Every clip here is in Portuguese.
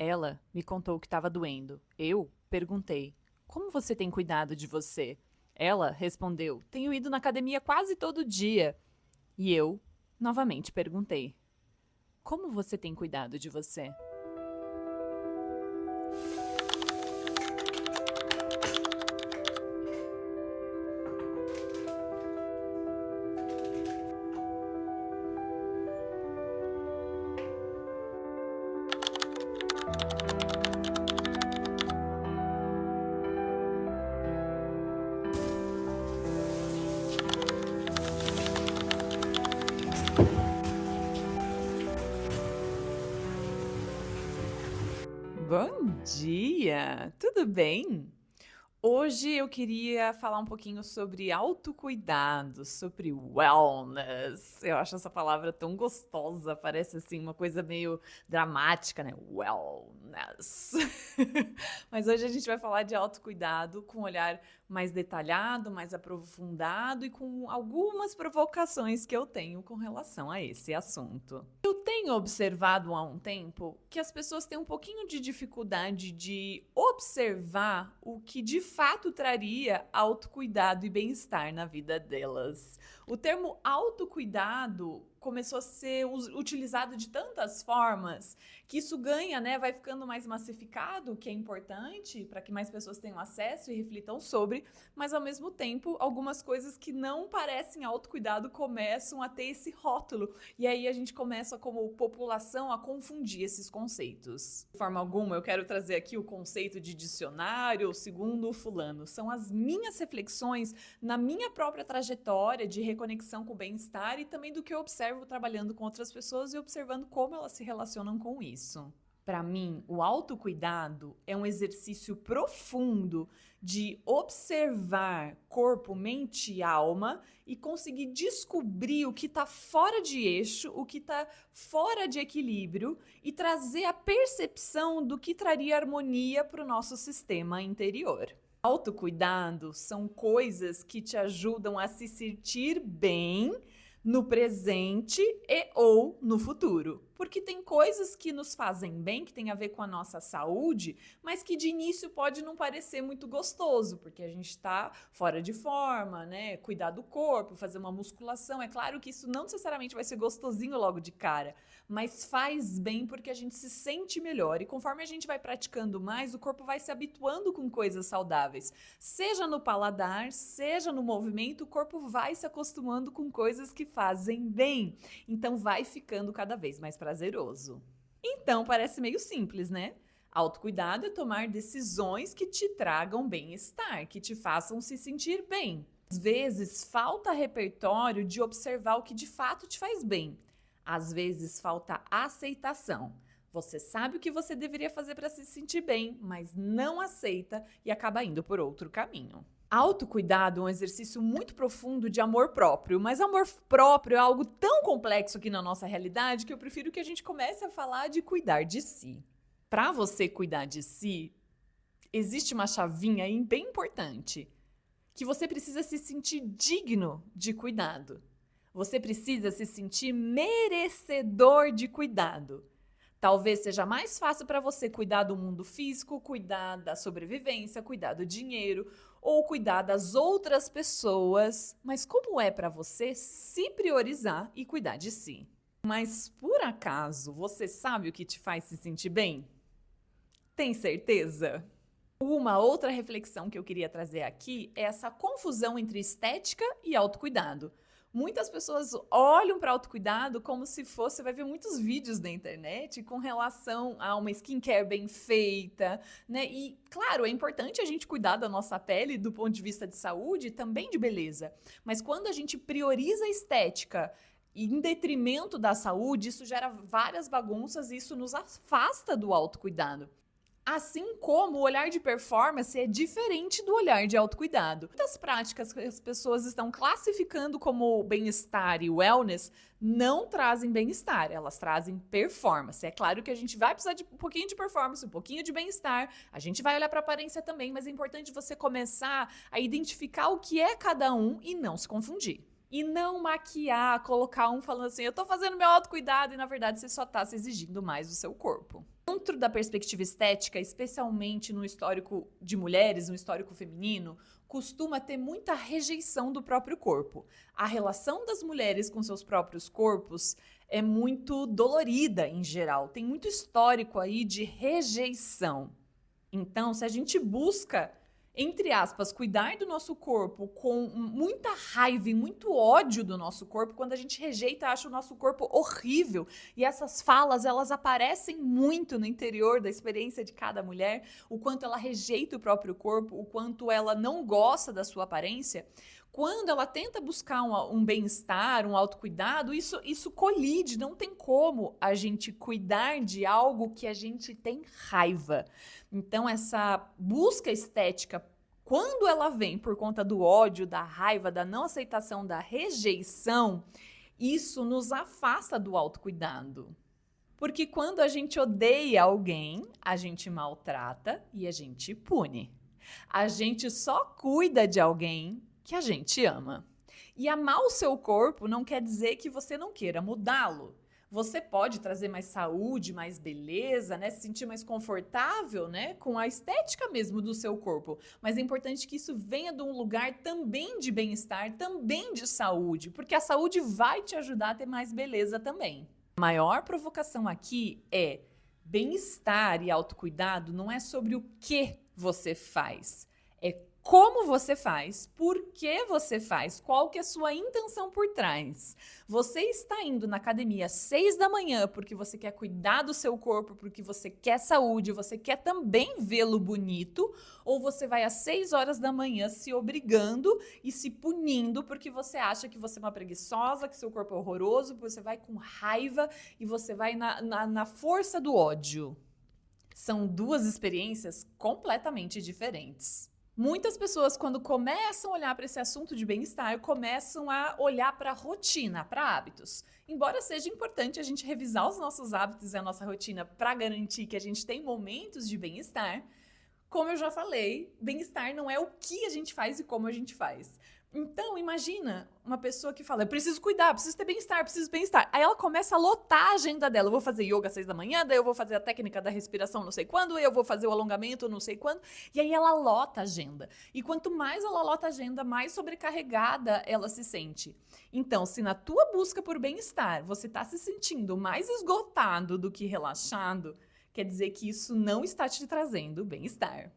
Ela me contou que estava doendo. Eu perguntei: Como você tem cuidado de você? Ela respondeu: Tenho ido na academia quase todo dia. E eu, novamente, perguntei: Como você tem cuidado de você? Bom dia! Tudo bem? Hoje eu queria falar um pouquinho sobre autocuidado, sobre wellness. Eu acho essa palavra tão gostosa, parece assim uma coisa meio dramática, né? Wellness. Mas hoje a gente vai falar de autocuidado com um olhar mais detalhado, mais aprofundado e com algumas provocações que eu tenho com relação a esse assunto. Eu tenho observado há um tempo que as pessoas têm um pouquinho de dificuldade de observar o que de fato traria autocuidado e bem-estar na vida delas. O termo autocuidado começou a ser utilizado de tantas formas que isso ganha, né? Vai ficando mais massificado, o que é importante para que mais pessoas tenham acesso e reflitam sobre, mas ao mesmo tempo, algumas coisas que não parecem autocuidado começam a ter esse rótulo. E aí a gente começa, como população, a confundir esses conceitos. De forma alguma, eu quero trazer aqui o conceito de dicionário, ou segundo o fulano. São as minhas reflexões na minha própria trajetória de reconexão com o bem-estar e também do que eu observo trabalhando com outras pessoas e observando como elas se relacionam com isso. Para mim, o autocuidado é um exercício profundo de observar corpo, mente e alma e conseguir descobrir o que está fora de eixo, o que está fora de equilíbrio e trazer a percepção do que traria harmonia para o nosso sistema interior. Autocuidado são coisas que te ajudam a se sentir bem no presente e ou no futuro. Porque tem coisas que nos fazem bem, que tem a ver com a nossa saúde, mas que de início pode não parecer muito gostoso, porque a gente está fora de forma, né? Cuidar do corpo, fazer uma musculação. É claro que isso não necessariamente vai ser gostosinho logo de cara, mas faz bem porque a gente se sente melhor. E conforme a gente vai praticando mais, o corpo vai se habituando com coisas saudáveis. Seja no paladar, seja no movimento, o corpo vai se acostumando com coisas que fazem bem. Então vai ficando cada vez mais prazeroso. Então parece meio simples, né? Autocuidado é tomar decisões que te tragam bem-estar, que te façam se sentir bem. Às vezes falta repertório de observar o que de fato te faz bem. Às vezes falta aceitação. Você sabe o que você deveria fazer para se sentir bem, mas não aceita e acaba indo por outro caminho. Autocuidado é um exercício muito profundo de amor próprio, mas amor próprio é algo tão complexo aqui na nossa realidade que eu prefiro que a gente comece a falar de cuidar de si. Para você cuidar de si, existe uma chavinha aí bem importante, que você precisa se sentir digno de cuidado. Você precisa se sentir merecedor de cuidado. Talvez seja mais fácil para você cuidar do mundo físico, cuidar da sobrevivência, cuidar do dinheiro ou cuidar das outras pessoas, mas como é para você se priorizar e cuidar de si? Mas por acaso você sabe o que te faz se sentir bem? Tem certeza? Uma outra reflexão que eu queria trazer aqui é essa confusão entre estética e autocuidado. Muitas pessoas olham para autocuidado como se fosse, você vai ver muitos vídeos na internet com relação a uma skincare bem feita, né? E, claro, é importante a gente cuidar da nossa pele do ponto de vista de saúde e também de beleza. Mas quando a gente prioriza a estética em detrimento da saúde, isso gera várias bagunças e isso nos afasta do autocuidado. Assim como o olhar de performance é diferente do olhar de autocuidado. Muitas práticas que as pessoas estão classificando como bem-estar e wellness não trazem bem-estar, elas trazem performance. É claro que a gente vai precisar de um pouquinho de performance, um pouquinho de bem-estar, a gente vai olhar para a aparência também, mas é importante você começar a identificar o que é cada um e não se confundir. E não maquiar, colocar um falando assim, eu tô fazendo meu autocuidado e na verdade você só tá se exigindo mais do seu corpo. Dentro da perspectiva estética, especialmente no histórico de mulheres, no histórico feminino, costuma ter muita rejeição do próprio corpo. A relação das mulheres com seus próprios corpos é muito dolorida em geral. Tem muito histórico aí de rejeição. Então, se a gente busca, entre aspas, cuidar do nosso corpo com muita raiva e muito ódio do nosso corpo, quando a gente rejeita, acha o nosso corpo horrível. E essas falas, elas aparecem muito no interior da experiência de cada mulher, o quanto ela rejeita o próprio corpo, o quanto ela não gosta da sua aparência. Quando ela tenta buscar um bem-estar, um autocuidado, isso colide, não tem como a gente cuidar de algo que a gente tem raiva. Então, essa busca estética, quando ela vem por conta do ódio, da raiva, da não aceitação, da rejeição, isso nos afasta do autocuidado. Porque quando a gente odeia alguém, a gente maltrata e a gente pune. A gente só cuida de alguém que a gente ama. E amar o seu corpo não quer dizer que você não queira mudá-lo. Você pode trazer mais saúde, mais beleza, né? Se sentir mais confortável, né? Com a estética mesmo do seu corpo. Mas é importante que isso venha de um lugar também de bem-estar, também de saúde, porque a saúde vai te ajudar a ter mais beleza também. A maior provocação aqui é bem-estar e autocuidado não é sobre o que você faz, é como você faz, por que você faz, qual que é a sua intenção por trás. Você está indo na academia às 6 da manhã porque você quer cuidar do seu corpo, porque você quer saúde, você quer também vê-lo bonito, ou você vai às 6 horas da manhã se obrigando e se punindo porque você acha que você é uma preguiçosa, que seu corpo é horroroso, você vai com raiva e você vai na força do ódio. São duas experiências completamente diferentes. Muitas pessoas, quando começam a olhar para esse assunto de bem-estar, começam a olhar para a rotina, para hábitos. Embora seja importante a gente revisar os nossos hábitos e a nossa rotina para garantir que a gente tem momentos de bem-estar, como eu já falei, bem-estar não é o que a gente faz e como a gente faz. Então, imagina uma pessoa que fala, eu preciso cuidar, preciso ter bem-estar, preciso bem-estar. Aí ela começa a lotar a agenda dela. Eu vou fazer yoga às 6 da manhã, daí eu vou fazer a técnica da respiração não sei quando, eu vou fazer o alongamento não sei quando. E aí ela lota a agenda. E quanto mais ela lota a agenda, mais sobrecarregada ela se sente. Então, se na tua busca por bem-estar você está se sentindo mais esgotado do que relaxado, quer dizer que isso não está te trazendo bem-estar.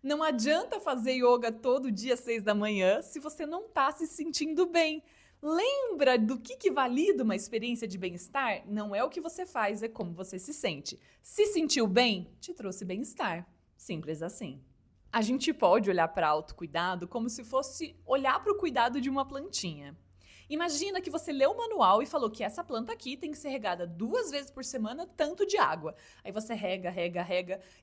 Não adianta fazer yoga todo dia às 6 da manhã se você não está se sentindo bem. Lembra do que valida uma experiência de bem-estar? Não é o que você faz, é como você se sente. Se sentiu bem, te trouxe bem-estar. Simples assim. A gente pode olhar para autocuidado como se fosse olhar para o cuidado de uma plantinha. Imagina que você leu o manual e falou que essa planta aqui tem que ser regada 2 vezes por semana, tanto de água. Aí você rega,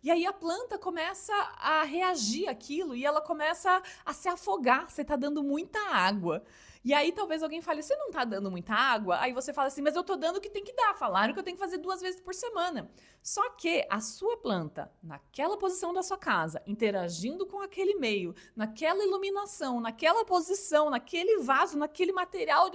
e aí a planta começa a reagir àquilo e ela começa a se afogar, você tá dando muita água. E aí talvez alguém fale, você não tá dando muita água? Aí você fala assim, mas eu tô dando o que tem que dar, falaram que eu tenho que fazer 2 vezes por semana. Só que a sua planta, naquela posição da sua casa, interagindo com aquele meio, naquela iluminação, naquela posição, naquele vaso, naquele material,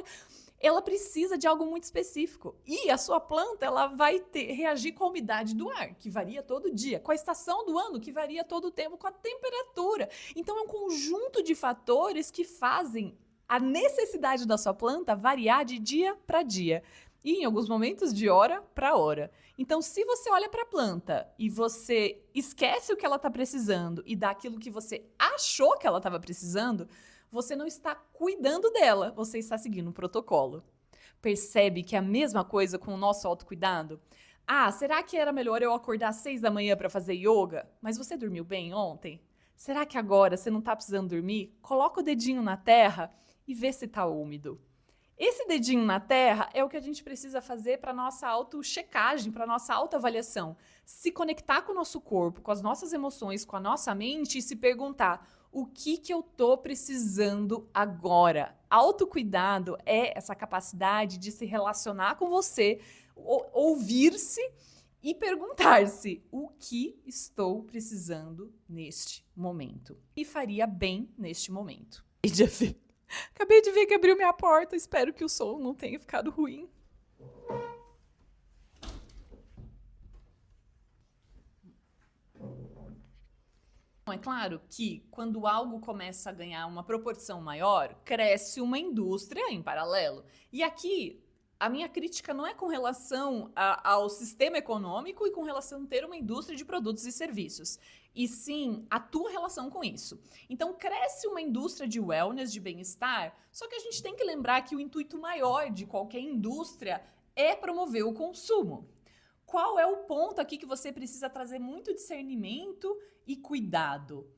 ela precisa de algo muito específico. E a sua planta, ela vai reagir com a umidade do ar, que varia todo dia, com a estação do ano, que varia todo o tempo, com a temperatura. Então é um conjunto de fatores que fazem a necessidade da sua planta variar de dia para dia e, em alguns momentos, de hora para hora. Então, se você olha para a planta e você esquece o que ela está precisando e dá aquilo que você achou que ela estava precisando, você não está cuidando dela, você está seguindo um protocolo. Percebe que é a mesma coisa com o nosso autocuidado? Ah, será que era melhor eu acordar às 6 da manhã para fazer yoga? Mas você dormiu bem ontem? Será que agora você não está precisando dormir? Coloca o dedinho na terra e vê se está úmido. Esse dedinho na terra é o que a gente precisa fazer para a nossa auto-checagem, para a nossa autoavaliação. Se conectar com o nosso corpo, com as nossas emoções, com a nossa mente e se perguntar o que eu estou precisando agora. Autocuidado é essa capacidade de se relacionar com você, ouvir-se e perguntar-se o que estou precisando neste momento. E faria bem neste momento. Acabei de ver que abriu minha porta, espero que o som não tenha ficado ruim. É claro que quando algo começa a ganhar uma proporção maior, cresce uma indústria em paralelo. E aqui, a minha crítica não é com relação ao sistema econômico e com relação a ter uma indústria de produtos e serviços, e sim a tua relação com isso. Então, cresce uma indústria de wellness, de bem-estar, só que a gente tem que lembrar que o intuito maior de qualquer indústria é promover o consumo. Qual é o ponto aqui que você precisa trazer muito discernimento e cuidado?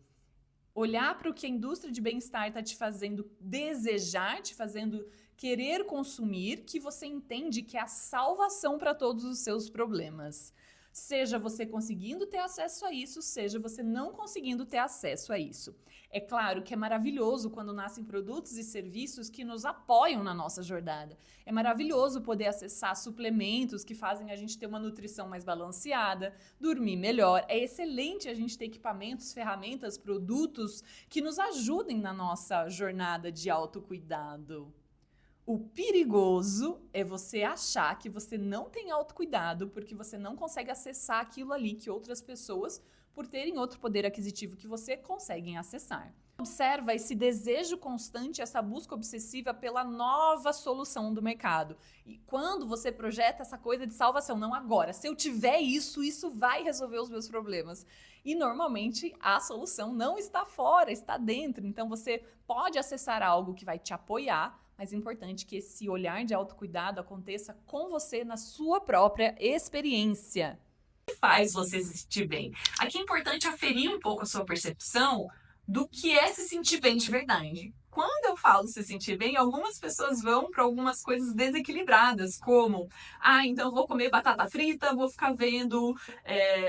Olhar para o que a indústria de bem-estar está te fazendo desejar, te fazendo querer consumir, que você entende que é a salvação para todos os seus problemas. Seja você conseguindo ter acesso a isso, seja você não conseguindo ter acesso a isso. É claro que é maravilhoso quando nascem produtos e serviços que nos apoiam na nossa jornada. É maravilhoso poder acessar suplementos que fazem a gente ter uma nutrição mais balanceada, dormir melhor. É excelente a gente ter equipamentos, ferramentas, produtos que nos ajudem na nossa jornada de autocuidado. O perigoso é você achar que você não tem autocuidado porque você não consegue acessar aquilo ali que outras pessoas, por terem outro poder aquisitivo que você, conseguem acessar. Observa esse desejo constante, essa busca obsessiva pela nova solução do mercado. E quando você projeta essa coisa de salvação, não agora, se eu tiver isso, isso vai resolver os meus problemas. E normalmente a solução não está fora, está dentro. Então você pode acessar algo que vai te apoiar, mas é importante que esse olhar de autocuidado aconteça com você na sua própria experiência. Faz você se sentir bem. Aqui é importante aferir um pouco a sua percepção do que é se sentir bem de verdade. Quando eu falo se sentir bem, algumas pessoas vão para algumas coisas desequilibradas, como, então vou comer batata frita, vou ficar vendo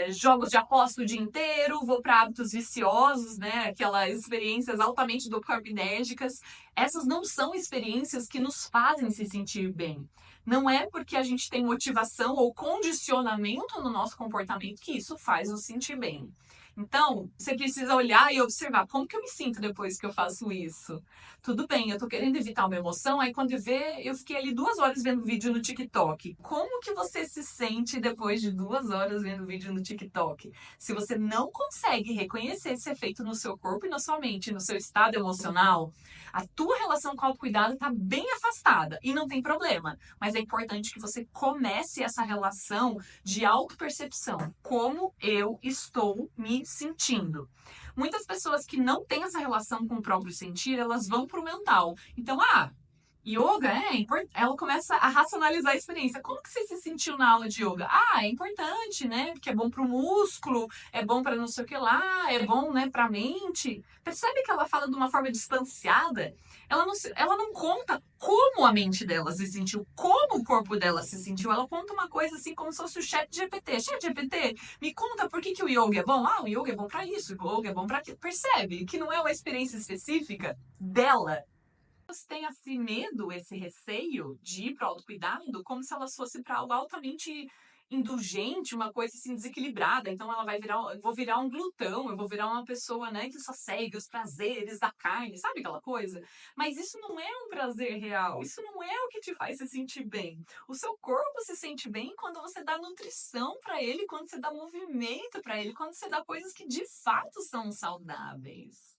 jogos de aposta o dia inteiro, vou para hábitos viciosos, né? Aquelas experiências altamente dopamínérgicas. Essas não são experiências que nos fazem se sentir bem. Não é porque a gente tem motivação ou condicionamento no nosso comportamento que isso faz nos sentir bem. Então, você precisa olhar e observar como que eu me sinto depois que eu faço isso. Tudo bem, eu tô querendo evitar uma emoção, aí quando vê, eu fiquei ali 2 horas vendo vídeo no TikTok. Como que você se sente depois de 2 horas vendo vídeo no TikTok? Se você não consegue reconhecer esse efeito no seu corpo e na sua mente, no seu estado emocional, a tua relação com o autocuidado está bem afastada e não tem problema. Mas é importante que você comece essa relação de autopercepção. Como eu estou me sentindo? Muitas pessoas que não têm essa relação com o próprio sentir, elas vão pro mental. Então, yoga é importante. Ela começa a racionalizar a experiência. Como que você se sentiu na aula de yoga? É importante, né? Porque é bom pro músculo, é bom para não sei o que lá, é bom, né, pra mente. Percebe que ela fala de uma forma distanciada? Ela não conta como a mente dela se sentiu, como o corpo dela se sentiu. Ela conta uma coisa assim como se fosse o chat GPT. Chat GPT, me conta por que o yoga é bom? O yoga é bom pra isso, o yoga é bom pra aquilo. Percebe que não é uma experiência específica dela. Elas têm esse medo, esse receio de ir para o autocuidado como se elas fossem para algo altamente indulgente, uma coisa assim desequilibrada. Então ela vai virar, eu vou virar um glutão, eu vou virar uma pessoa, né, que só segue os prazeres da carne, sabe aquela coisa? Mas isso não é um prazer real, isso não é o que te faz se sentir bem. O seu corpo se sente bem quando você dá nutrição para ele, quando você dá movimento para ele, quando você dá coisas que de fato são saudáveis.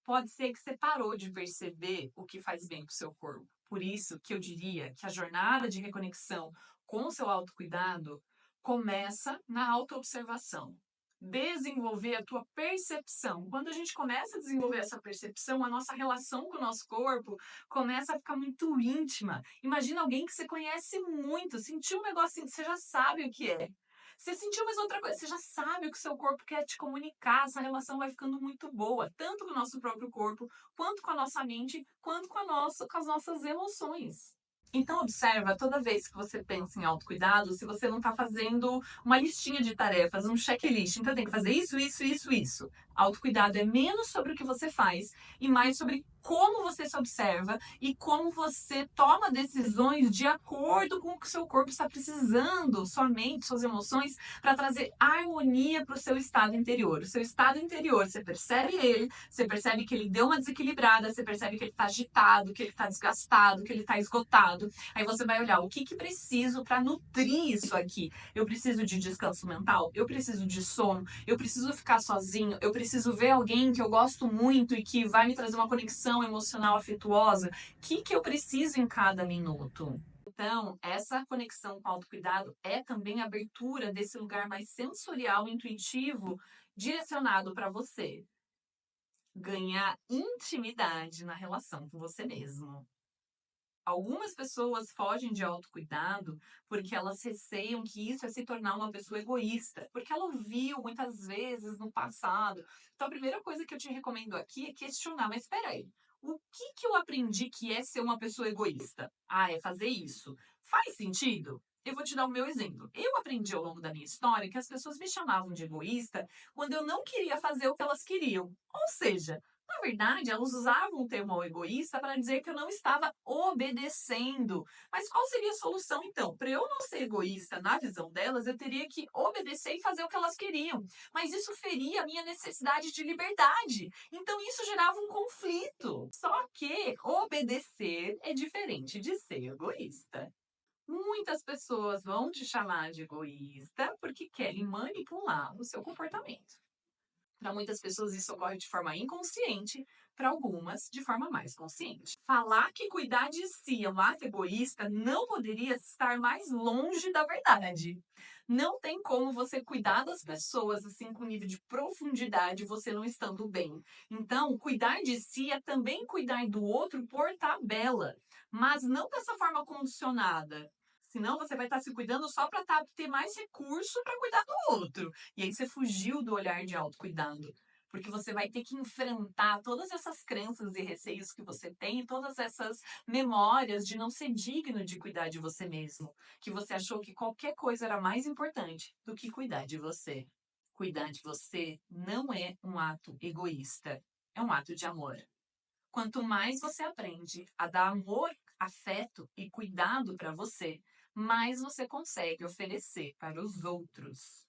Pode ser que você parou de perceber o que faz bem para o seu corpo. Por isso que eu diria que a jornada de reconexão com o seu autocuidado começa na autoobservação. Desenvolver a tua percepção. Quando a gente começa a desenvolver essa percepção, a nossa relação com o nosso corpo começa a ficar muito íntima. Imagina alguém que você conhece muito, sentiu um negocinho, você já sabe o que é. Você sentiu mais outra coisa, você já sabe o que o seu corpo quer te comunicar, essa relação vai ficando muito boa, tanto com o nosso próprio corpo, quanto com a nossa mente, quanto com as nossas emoções. Então, observa toda vez que você pensa em autocuidado, se você não está fazendo uma listinha de tarefas, um checklist. Então, tem que fazer isso, isso, isso, isso. Autocuidado é menos sobre o que você faz e mais sobre como você se observa e como você toma decisões de acordo com o que o seu corpo está precisando, sua mente, suas emoções, para trazer harmonia para o seu estado interior. O seu estado interior, você percebe ele, você percebe que ele deu uma desequilibrada, você percebe que ele está agitado, que ele está desgastado, que ele está esgotado. Aí você vai olhar o que preciso para nutrir isso aqui. Eu preciso de descanso mental, eu preciso de sono, eu preciso ficar sozinho, eu preciso ver alguém que eu gosto muito e que vai me trazer uma conexão emocional afetuosa. O que eu preciso em cada minuto? Então, essa conexão com o autocuidado é também a abertura desse lugar mais sensorial, intuitivo, direcionado para você ganhar intimidade na relação com você mesmo. Algumas pessoas fogem de autocuidado porque elas receiam que isso é se tornar uma pessoa egoísta, porque ela ouviu muitas vezes no passado. Então, a primeira coisa que eu te recomendo aqui é questionar, mas espera aí, o que eu aprendi que é ser uma pessoa egoísta? Ah, é fazer isso. Faz sentido? Eu vou te dar o meu exemplo. Eu aprendi ao longo da minha história que as pessoas me chamavam de egoísta quando eu não queria fazer o que elas queriam. Ou seja, na verdade, elas usavam o termo egoísta para dizer que eu não estava obedecendo. Mas qual seria a solução então? Para eu não ser egoísta na visão delas, eu teria que obedecer e fazer o que elas queriam. Mas isso feria a minha necessidade de liberdade. Então isso gerava um conflito. Só que obedecer é diferente de ser egoísta. Muitas pessoas vão te chamar de egoísta porque querem manipular o seu comportamento. Para muitas pessoas, isso ocorre de forma inconsciente, para algumas, de forma mais consciente. Falar que cuidar de si é um ato egoísta não poderia estar mais longe da verdade. Não tem como você cuidar das pessoas assim com nível de profundidade você não estando bem. Então, cuidar de si é também cuidar do outro por tabela, mas não dessa forma condicionada. Senão você vai estar se cuidando só para ter mais recurso para cuidar do outro. E aí você fugiu do olhar de autocuidado. Porque você vai ter que enfrentar todas essas crenças e receios que você tem, todas essas memórias de não ser digno de cuidar de você mesmo. Que você achou que qualquer coisa era mais importante do que cuidar de você. Cuidar de você não é um ato egoísta, é um ato de amor. Quanto mais você aprende a dar amor, afeto e cuidado para você, mais você consegue oferecer para os outros.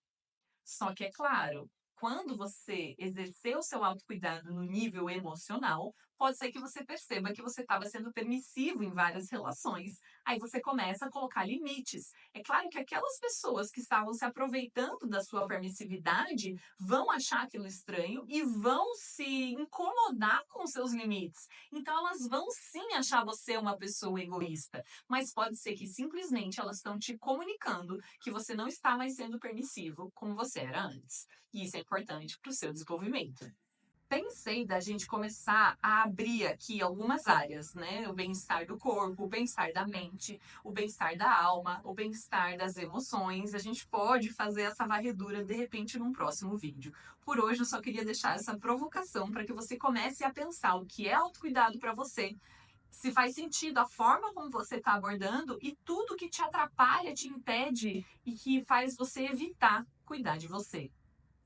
Só que é claro, quando você exercer o seu autocuidado no nível emocional, pode ser que você perceba que você estava sendo permissivo em várias relações. Aí você começa a colocar limites. É claro que aquelas pessoas que estavam se aproveitando da sua permissividade vão achar aquilo estranho e vão se incomodar com seus limites. Então elas vão sim achar você uma pessoa egoísta, mas pode ser que simplesmente elas estão te comunicando que você não está mais sendo permissivo como você era antes. E isso é importante para o seu desenvolvimento. Pensei da gente começar a abrir aqui algumas áreas, né? O bem-estar do corpo, o bem-estar da mente, o bem-estar da alma, o bem-estar das emoções. A gente pode fazer essa varredura de repente num próximo vídeo. Por hoje eu só queria deixar essa provocação para que você comece a pensar o que é autocuidado para você, se faz sentido a forma como você está abordando e tudo que te atrapalha, te impede e que faz você evitar cuidar de você.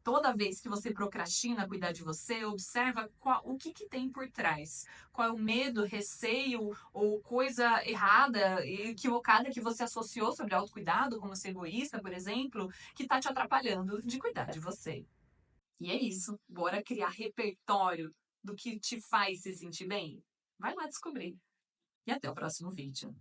Toda vez que você procrastina cuidar de você, observa o que tem por trás. Qual é o medo, receio ou coisa errada e equivocada que você associou sobre autocuidado, como ser egoísta, por exemplo, que está te atrapalhando de cuidar de você. E é isso. Bora criar repertório do que te faz se sentir bem? Vai lá descobrir. E até o próximo vídeo.